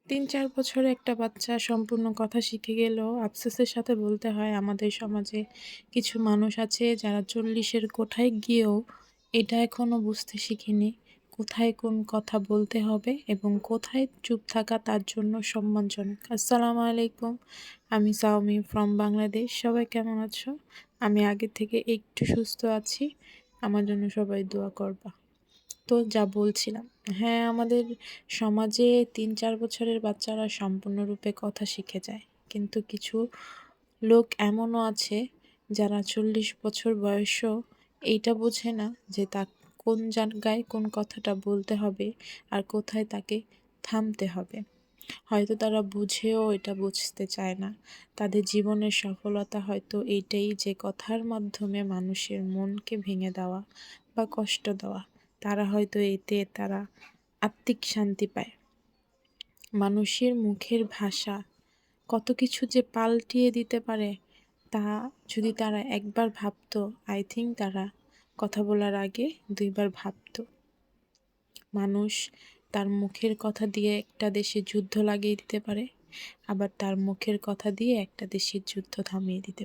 ৩-৪ বছরে একটা বাচ্চা সম্পূর্ণ কথা শিখে গেলেও আফসোসের সাথে বলতে হয় আমাদের সমাজে কিছু মানুষ আছে যারা ৪০ এর কোঠায় গিয়েও এটা এখনো বুঝতে শিখিনি। কোথায় কোন কথা বলতে হবে এবং কোথায় চুপ থাকা তার জন্য সম্মানজনক। আসসালামু আলাইকুম। আমি সাওমি ফ্রম বাংলাদেশ। সবাই কেমন আছো? আমি আগের থেকে একটু সুস্থ আছি। আমার জন্য সবাই দোয়া করবা। তো যা বলছিলাম, হ্যাঁ, আমাদের সমাজে ৩-৪ বছরের বাচ্চারা সম্পূর্ণরূপে কথা শিখে যায়। কিন্তু কিছু লোক এমনও আছে যারা ৪০ বছর বয়সেও এইটা বোঝে না যে কোন জায়গায় কোন কথাটা বলতে হবে আর কোথায় তাকে থামতে হবে। হয়তো তারা বুঝেও এটা বুঝতে চায় না। তাদের জীবনের সফলতা হয়তো এইটাই যে কথার মাধ্যমে মানুষের মনকে ভেঙে দেওয়া বা কষ্ট দেওয়া। তারা হয়তো এতে তারা আত্মিক শান্তি পায়। মানুষের মুখের ভাষা কত কিছু যে পাল্টিয়ে দিতে পারে, তা যদি তারা একবার ভাবতো, আই থিংক তারা কথা বলার আগে ২ বার ভাবতো। মানুষ তার মুখের কথা দিয়ে একটা দেশে যুদ্ধ লাগিয়ে দিতে পারে, আবার তার মুখের কথা দিয়ে একটা দেশের যুদ্ধ থামিয়ে দিতে পারে।